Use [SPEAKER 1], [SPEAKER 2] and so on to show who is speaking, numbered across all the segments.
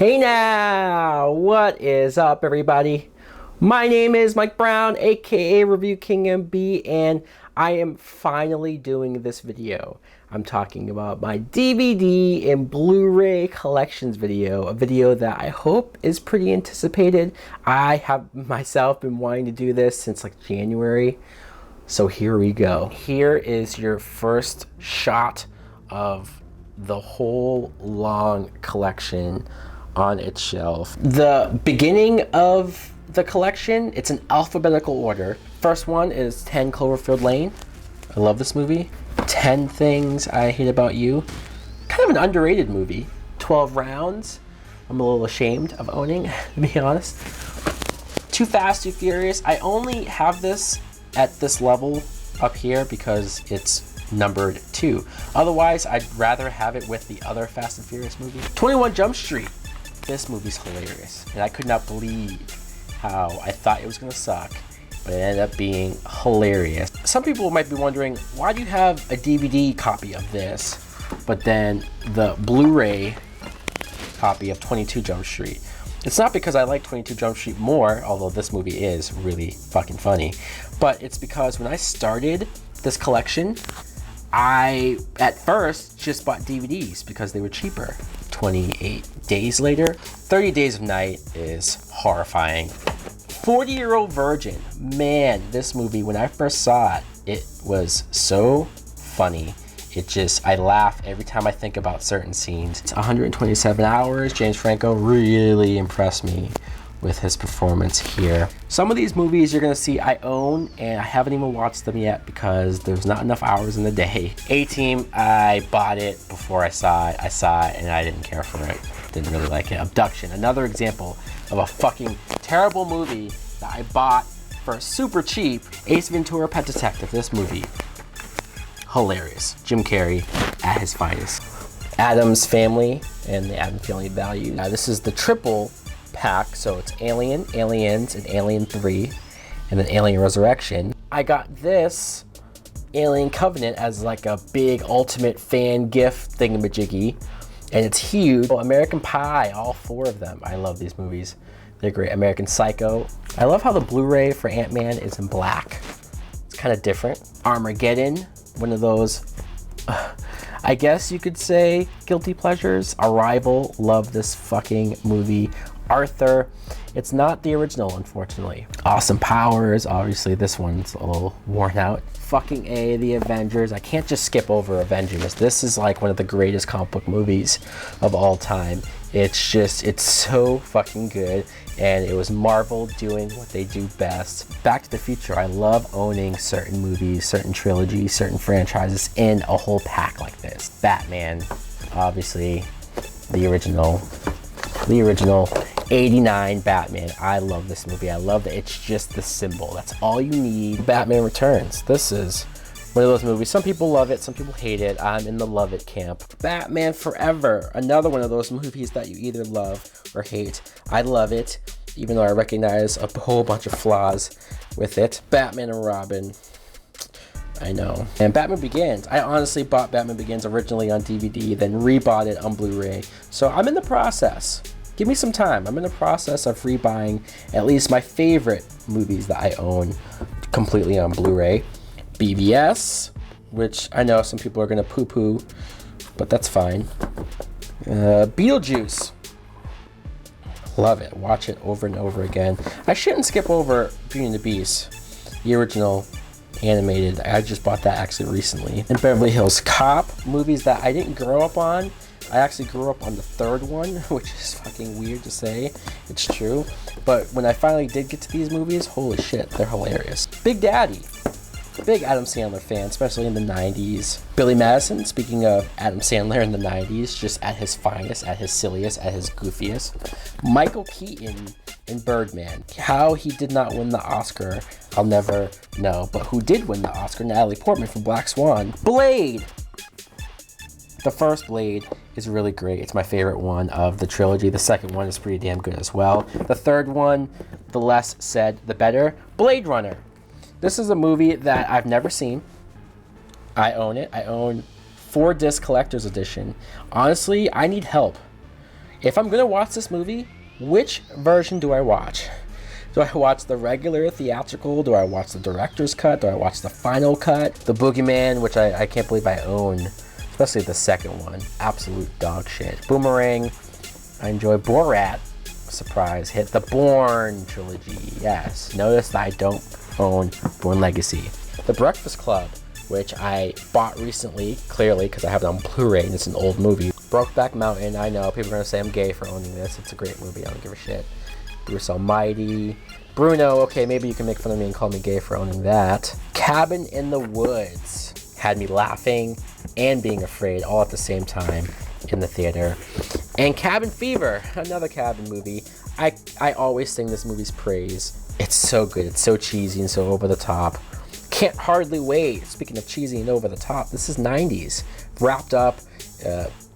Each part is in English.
[SPEAKER 1] Hey now, what is up everybody? My name is Mike Brown, aka ReviewKingMB, and I am finally doing this video. I'm talking about my DVD and Blu-ray collections video, a video that I hope is pretty anticipated. I have myself been wanting to do this since like January, so here we go. Here is your first shot of the whole long collection on its shelf. The beginning of the collection, it's in alphabetical order. First one is 10 Cloverfield Lane. I love this movie. 10 Things I Hate About You. Kind of an underrated movie. 12 Rounds. I'm a little ashamed of owning, to be honest. Too Fast, Too Furious. I only have this at this level up here because it's numbered 2. Otherwise, I'd rather have it with the other Fast and Furious movies. 21 Jump Street. This movie's hilarious, and I could not believe how I thought it was gonna suck, but it ended up being hilarious. Some people might be wondering, why do you have a DVD copy of this, but then the Blu-ray copy of 22 Jump Street? It's not because I like 22 Jump Street more, although this movie is really fucking funny, but it's because when I started this collection, I, at first, just bought DVDs because they were cheaper. 28 days later, 30 Days of Night is horrifying. 40-Year-Old Virgin. Man, this movie, when I first saw it, it was so funny. I laugh every time I think about certain scenes. It's 127 hours. James Franco really impressed me with his performance here. Some of these movies you're gonna see I own, and I haven't even watched them yet because there's not enough hours in the day. A-Team, I bought it before I saw it. And I didn't care for it. Didn't really like it. Abduction, another example of a fucking terrible movie that I bought for super cheap. Ace Ventura: Pet Detective, this movie, hilarious. Jim Carrey at his finest. Addams Family and the Addams Family Value. This is the triple pack, so it's Alien, Aliens, and Alien 3, and then Alien Resurrection. I got this Alien Covenant as like a big ultimate fan gift thingamajiggy, and it's huge. American Pie, all 4 of them. I love these movies. They're great. American Psycho. I love how the Blu-ray for Ant-Man is in black. It's kind of different. Armageddon, one of those, I guess you could say, guilty pleasures. Arrival, love this fucking movie. Arthur, it's not the original, unfortunately. Austin Powers, obviously this one's a little worn out. Fucking A, The Avengers. I can't just skip over Avengers. This is like one of the greatest comic book movies of all time. It's so fucking good, and it was Marvel doing what they do best. Back to the Future, I love owning certain movies, certain trilogies, certain franchises in a whole pack like this. Batman, obviously the original 89 Batman. I love this movie. I love that it's just the symbol. That's all you need. Batman Returns. This is one of those movies. Some people love it, some people hate it. I'm in the love it camp. Batman Forever. Another one of those movies that you either love or hate. I love it, even though I recognize a whole bunch of flaws with it. Batman and Robin. I know. And Batman Begins. I honestly bought Batman Begins originally on DVD, then rebought it on Blu-ray. So I'm in the process. Give me some time. I'm in the process of rebuying at least my favorite movies that I own completely on Blu-ray. BVS, which I know some people are gonna poo-poo, but that's fine. Beetlejuice. Love it. Watch it over and over again. I shouldn't skip over Beauty and the Beast, the original animated. I just bought that actually recently. And Beverly Hills Cop, movies that I didn't grow up on. I actually grew up on the 3rd one, which is fucking weird to say. It's true. But when I finally did get to these movies, holy shit, they're hilarious. Big Daddy. Big Adam Sandler fan, especially in the 90s. Billy Madison, speaking of Adam Sandler in the 90s, just at his finest, at his silliest, at his goofiest. Michael Keaton in Birdman. How he did not win the Oscar, I'll never know. But who did win the Oscar? Natalie Portman from Black Swan. Blade! The first Blade is really great. It's my favorite one of the trilogy. The second one is pretty damn good as well. The third one, the less said, the better. Blade Runner. This is a movie that I've never seen. I own it. I own 4-disc collector's edition. Honestly, I need help. if I'm gonna watch this movie, which version do I watch? Do I watch the regular theatrical? Do I watch the director's cut? Do I watch the final cut? The Boogeyman, which I can't believe I own, especially the second one. Absolute dog shit. Boomerang, I enjoy. Borat, surprise hit. The Bourne trilogy, yes. Notice that I don't own Bourne Legacy. The Breakfast Club, which I bought recently, clearly, because I have it on Blu-ray and it's an old movie. Brokeback Mountain, I know, people are gonna say I'm gay for owning this. It's a great movie, I don't give a shit. Bruce Almighty. Bruno, okay, maybe you can make fun of me and call me gay for owning that. Cabin in the Woods had me laughing and being afraid all at the same time in the theater. And Cabin Fever, another Cabin movie. I always sing this movie's praise. It's so good, it's so cheesy and so over the top. Can't hardly wait. Speaking of cheesy and over the top, this is 90s. Wrapped up,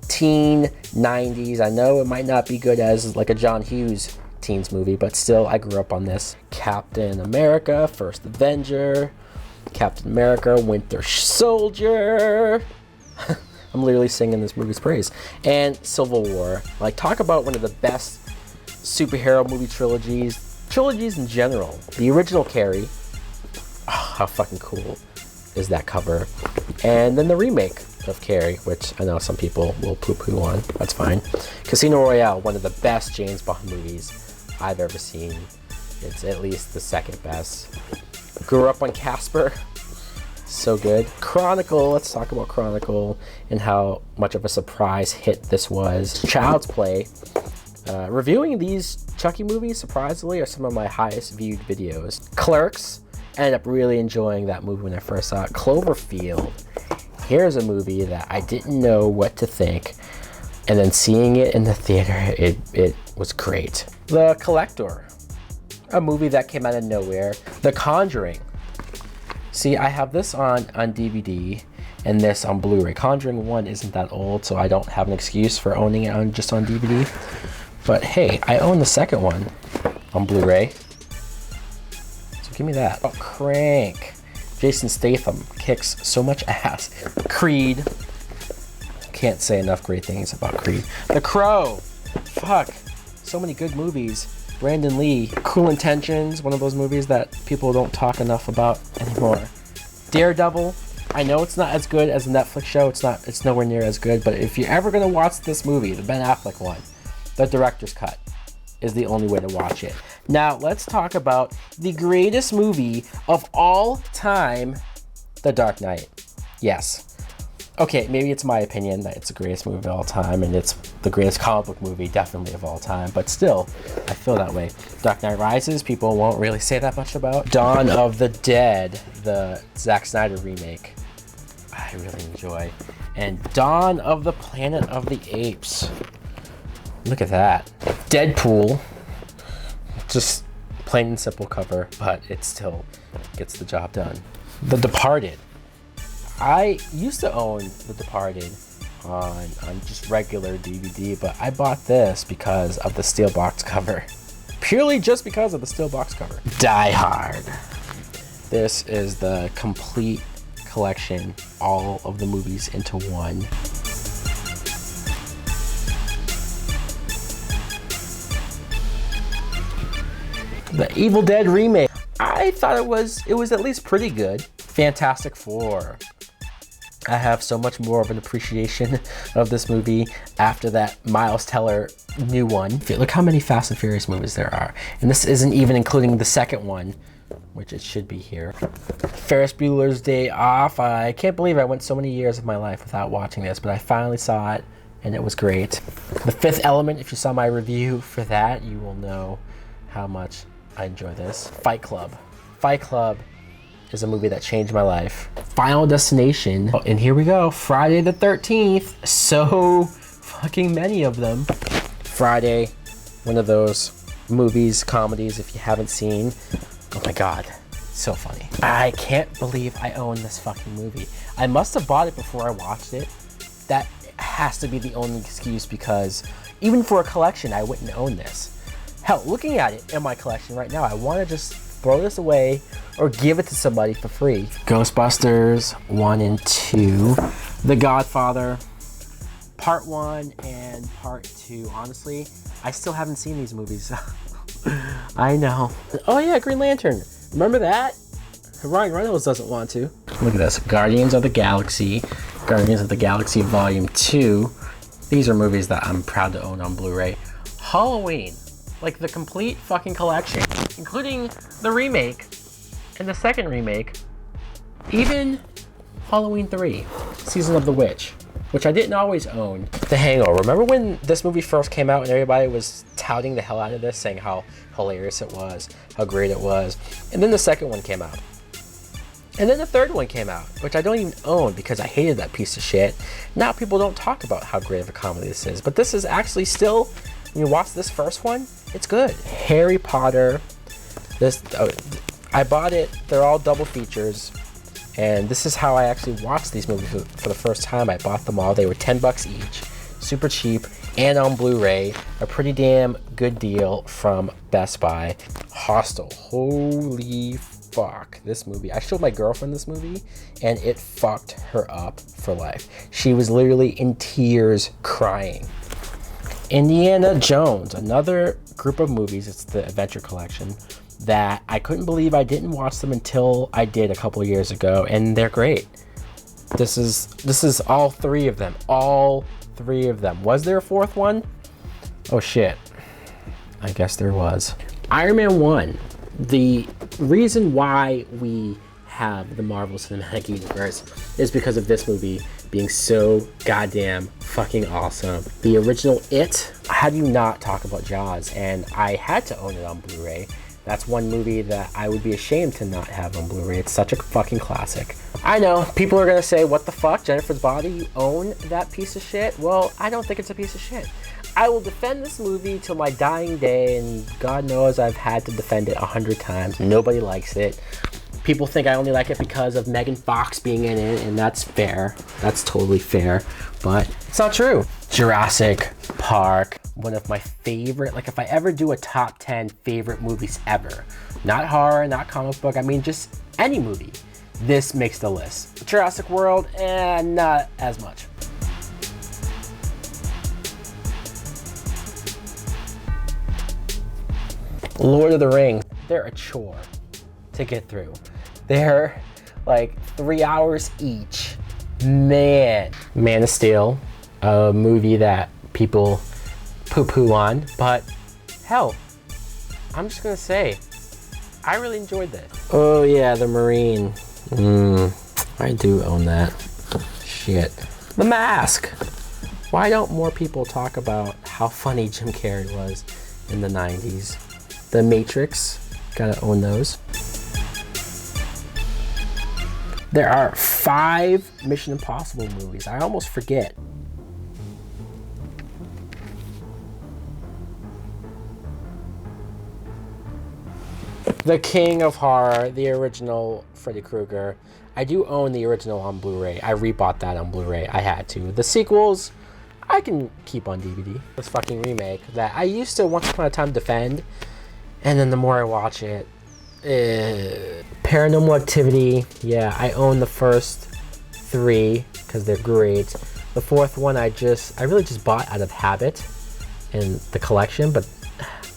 [SPEAKER 1] teen 90s. I know it might not be good as like a John Hughes teens movie, but still, I grew up on this. Captain America, First Avenger, Captain America, Winter Soldier. I'm literally singing this movie's praise. And Civil War. Like, talk about one of the best superhero movie trilogies in general. The original Carrie. Oh, how fucking cool is that cover? And then the remake of Carrie, which I know some people will poo-poo on. That's fine. Casino Royale, one of the best James Bond movies I've ever seen. It's at least the second best. Grew up on Casper. So good. Chronicle, let's talk about Chronicle and how much of a surprise hit this was. Child's Play. Reviewing these Chucky movies, surprisingly, are some of my highest viewed videos. Clerks, ended up really enjoying that movie when I first saw it. Cloverfield. Here's a movie that I didn't know what to think, and then seeing it in the theater, it was great. The Collector, a movie that came out of nowhere. The Conjuring. See, I have this on DVD and this on Blu-ray. Conjuring 1 isn't that old, so I don't have an excuse for owning it just on DVD. But hey, I own the second one on Blu-ray. So give me that. Oh, Crank. Jason Statham kicks so much ass. Creed. Can't say enough great things about Creed. The Crow. Fuck. So many good movies. Brandon Lee. Cool Intentions. One of those movies that people don't talk enough about anymore. Daredevil. I know it's not as good as a Netflix show. It's nowhere near as good. But if you're ever gonna watch this movie, the Ben Affleck one, the director's cut is the only way to watch it. Now, let's talk about the greatest movie of all time, The Dark Knight. Yes. Okay, maybe it's my opinion that it's the greatest movie of all time, and it's the greatest comic book movie definitely of all time, but still, I feel that way. Dark Knight Rises, people won't really say that much about. Dawn of the Dead, the Zack Snyder remake, I really enjoy. And Dawn of the Planet of the Apes. Look at that. Deadpool. Just plain and simple cover, but it still gets the job done. The Departed. I used to own The Departed on just regular DVD, but I bought this because of the steel box cover. Purely just because of the steel box cover. Die Hard. This is the complete collection, all of the movies into one. The Evil Dead remake. I thought it was at least pretty good. Fantastic Four. I have so much more of an appreciation of this movie after that Miles Teller new one. Look how many Fast and Furious movies there are. And this isn't even including the second one, which it should be here. Ferris Bueller's Day Off. I can't believe I went so many years of my life without watching this, but I finally saw it and it was great. The Fifth Element, if you saw my review for that, you will know how much I enjoy this. Fight Club. Fight Club is a movie that changed my life. Final Destination. Oh, and here we go. Friday the 13th. So fucking many of them. Friday, one of those movies, comedies, if you haven't seen. Oh my God, so funny. I can't believe I own this fucking movie. I must have bought it before I watched it. That has to be the only excuse, because even for a collection, I wouldn't own this. Hell, looking at it in my collection right now, I want to just throw this away or give it to somebody for free. Ghostbusters 1 and 2, The Godfather, Part 1 and Part 2. Honestly, I still haven't seen these movies. I know. Oh yeah, Green Lantern. Remember that? Ryan Reynolds doesn't want to. Look at this. Guardians of the Galaxy. Guardians of the Galaxy Volume 2. These are movies that I'm proud to own on Blu-ray. Halloween. Like the complete fucking collection. Including the remake. And the second remake. Even Halloween 3. Season of the Witch. Which I didn't always own. The Hangover. Remember when this movie first came out and everybody was touting the hell out of this, saying how hilarious it was, how great it was. And then the second one came out. And then the third one came out, which I don't even own because I hated that piece of shit. Now people don't talk about how great of a comedy this is. But this is actually still, when you watch this first one, it's good. Harry Potter. I bought it. They're all double features. And this is how I actually watched these movies for the first time. I bought them all. They were $10 each, super cheap, and on Blu-ray. A pretty damn good deal from Best Buy. Hostel. Holy fuck, this movie. I showed my girlfriend this movie, and it fucked her up for life. She was literally in tears, crying. Indiana Jones, another group of movies. It's the Adventure Collection. That I couldn't believe I didn't watch them until I did a couple years ago, and they're great. This is all three of them. All three of them. Was there a fourth one? Oh shit. I guess there was. Iron Man 1. The reason why we have the Marvel Cinematic Universe is because of this movie being so goddamn fucking awesome. The original It. How do you not talk about Jaws? And I had to own it on Blu-ray. That's one movie that I would be ashamed to not have on Blu-ray. It's such a fucking classic. I know, people are gonna say, what the fuck, Jennifer's Body, you own that piece of shit? Well, I don't think it's a piece of shit. I will defend this movie till my dying day, and God knows I've had to defend it 100 times. Nobody likes it. People think I only like it because of Megan Fox being in it, and that's fair. That's totally fair, but it's not true. Jurassic Park, one of my favorite, like if I ever do a top 10 favorite movies ever, not horror, not comic book, I mean just any movie, this makes the list. Jurassic World, not as much. Lord of the Rings, they're a chore to get through. They're like 3 hours each. Man of Steel, a movie that people poo-poo on, but hell, I'm just gonna say, I really enjoyed this. Oh yeah, The Marine. I do own that. Shit. The Mask. Why don't more people talk about how funny Jim Carrey was in the 90s? The Matrix, gotta own those. There are 5 Mission Impossible movies. I almost forget. The King of Horror, the original Freddy Krueger. I do own the original on Blu-ray. I rebought that on Blu-ray. I had to. The sequels, I can keep on DVD. This fucking remake that I used to once upon a time defend, and then the more I watch it, Paranormal Activity, yeah, I own the first 3 because they're great. The fourth one I really just bought out of habit in the collection, but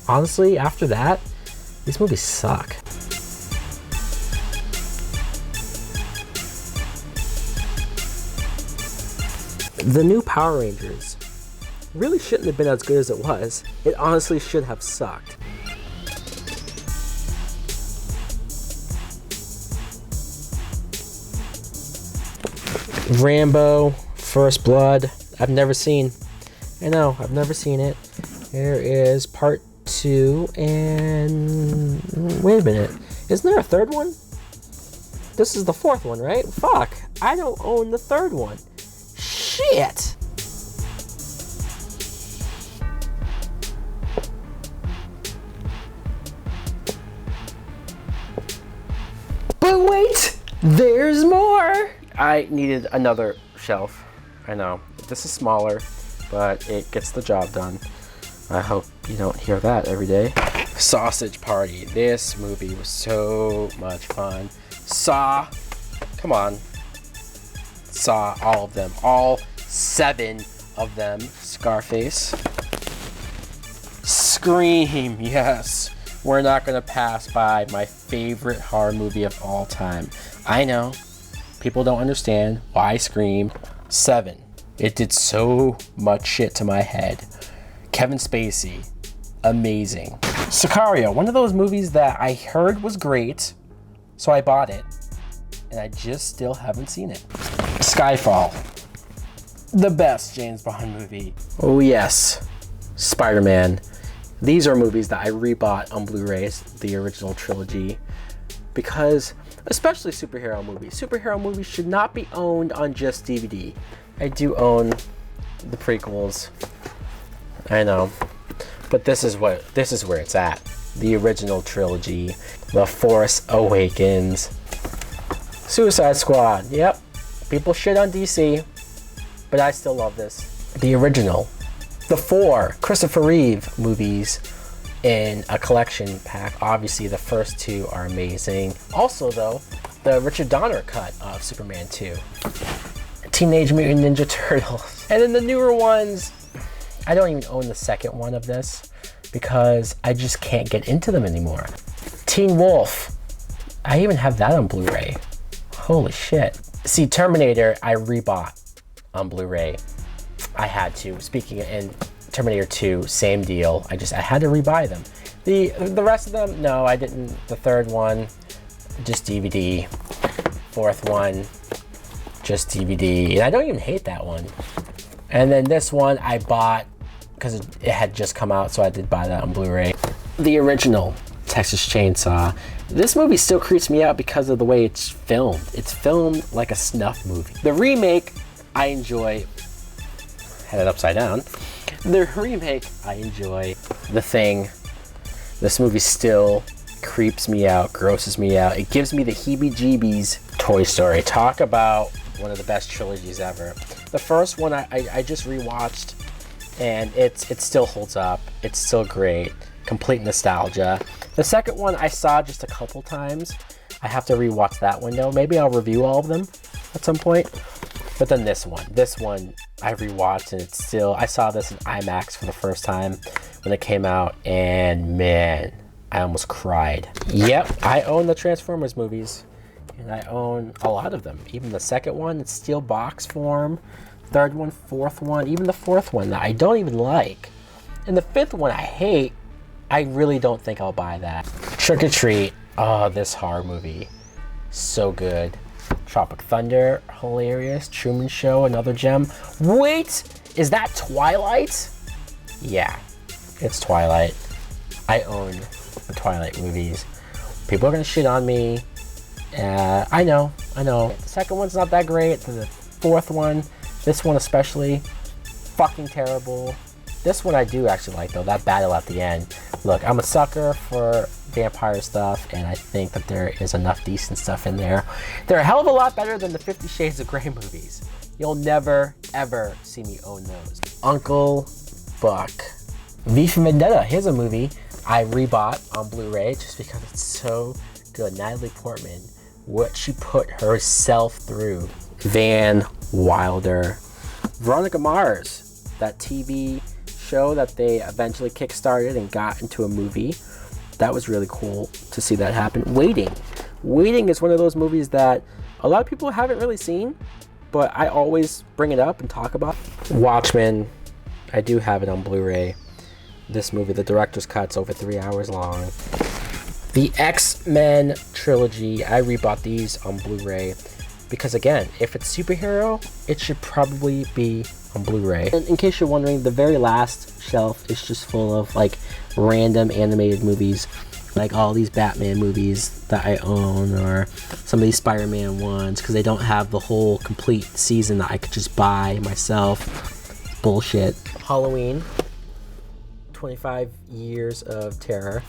[SPEAKER 1] honestly, after that, these movies suck. The new Power Rangers really shouldn't have been as good as it was. It honestly should have sucked. Rambo, First Blood, I've never seen. I know, I've never seen it. There is part 2, and wait a minute, isn't there a third one? This is the 4th one, right? Fuck, I don't own the 3rd one. Shit! But wait, there's more! I needed another shelf. I know, this is smaller, but it gets the job done. I hope you don't hear that every day. Sausage Party. This movie was so much fun. Saw, come on. Saw all of them. All 7 of them. Scarface. Scream, yes. We're not gonna pass by my favorite horror movie of all time. I know, people don't understand why Scream. 7. It did so much shit to my head. Kevin Spacey, amazing. Sicario, one of those movies that I heard was great, so I bought it, and I just still haven't seen it. Skyfall, the best James Bond movie. Oh yes, Spider-Man. These are movies that I rebought on Blu-rays, the original trilogy, because especially superhero movies should not be owned on just DVD. I do own the prequels, I know, but this is where it's at. The original trilogy, The Force Awakens, Suicide Squad. Yep, people shit on DC, but I still love this. The original, the 4 Christopher Reeve movies in a collection pack. Obviously, the first 2 are amazing. Also, though, the Richard Donner cut of Superman 2. Teenage Mutant Ninja Turtles. And then the newer ones, I don't even own the second one of this because I just can't get into them anymore. Teen Wolf. I even have that on Blu-ray. Holy shit. See, Terminator, I rebought on Blu-ray. I had to. Speaking in Terminator 2, same deal. I had to rebuy them. The rest of them, no, I didn't. The third one, just DVD. Fourth one, just DVD. And I don't even hate that one. And then this one I bought because it had just come out, so I did buy that on Blu-ray. The original Texas Chainsaw. This movie still creeps me out because of the way it's filmed. It's filmed like a snuff movie. The remake, I enjoy. Had it upside down. The remake, I enjoy. The Thing. This movie still creeps me out, grosses me out. It gives me the heebie-jeebies. Toy Story. Talk about one of the best trilogies ever. The first one I just rewatched, and it still holds up. It's still great. Complete nostalgia. The second one I saw just a couple times. I have to rewatch that one though. Maybe I'll review all of them at some point. But then this one I rewatched, and it's still, I saw this in IMAX for the first time when it came out, and man, I almost cried. Yep, I own the Transformers movies, and I own a lot of them. Even the second one, it's steel box form. Third one, fourth one, even the fourth one that I don't even like. And the fifth one I hate. I really don't think I'll buy that. Trick or Treat. Oh, this horror movie. So good. Tropic Thunder, hilarious. Truman Show, another gem. Wait, is that Twilight? Yeah, it's Twilight. I own the Twilight movies. People are gonna shit on me. I know. The second one's not that great. The fourth one, this one especially, fucking terrible. This one I do actually like though, that battle at the end. Look, I'm a sucker for vampire stuff, and I think that there is enough decent stuff in there. They're a hell of a lot better than the 50 Shades of Grey movies. You'll never, ever see me own those. Uncle Buck. V for Vendetta, here's a movie I rebought on Blu-ray just because it's so good. Natalie Portman, what she put herself through. Van Wilder. Veronica Mars, that TV show that they eventually kickstarted and got into a movie. That was really cool to see that happen. Waiting is one of those movies that a lot of people haven't really seen, but I always bring it up and talk about. Watchmen, I do have it on Blu-ray. This movie, the director's cut's over 3 hours long. The X-Men trilogy, I rebought these on Blu-ray because again, if it's superhero, it should probably be on Blu-ray. And in case you're wondering, the very last shelf is just full of like random animated movies, like all these Batman movies that I own, or some of these Spider-Man ones, because they don't have the whole complete season that I could just buy myself. Bullshit. Halloween, 25 years of terror,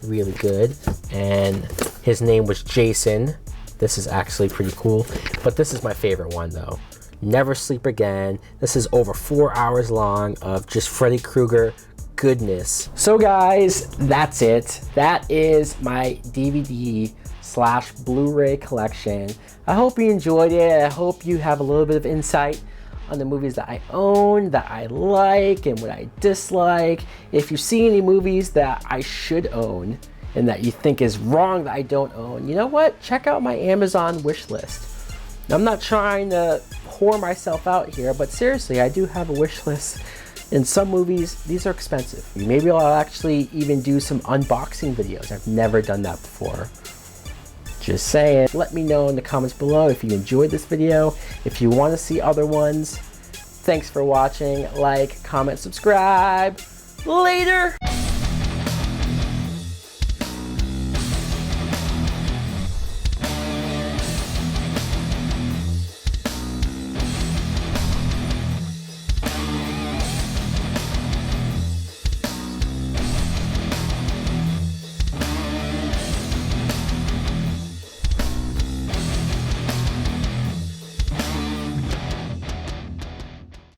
[SPEAKER 1] really good. And his name was Jason. This is actually pretty cool, but this is my favorite one though. Never Sleep Again. This is over 4 hours long of just Freddy Krueger goodness. So guys, that's it. That is my DVD / Blu-ray collection. I hope you enjoyed it. I hope you have a little bit of insight on the movies that I own, that I like, and what I dislike. If you see any movies that I should own and that you think is wrong that I don't own, you know what? Check out my Amazon wish list. I'm not trying to whore myself out here, but seriously, I do have a wish list. In some movies, these are expensive. Maybe I'll actually even do some unboxing videos. I've never done that before. Just saying. Let me know in the comments below if you enjoyed this video, if you want to see other ones. Thanks for watching. Like, comment, subscribe. Later!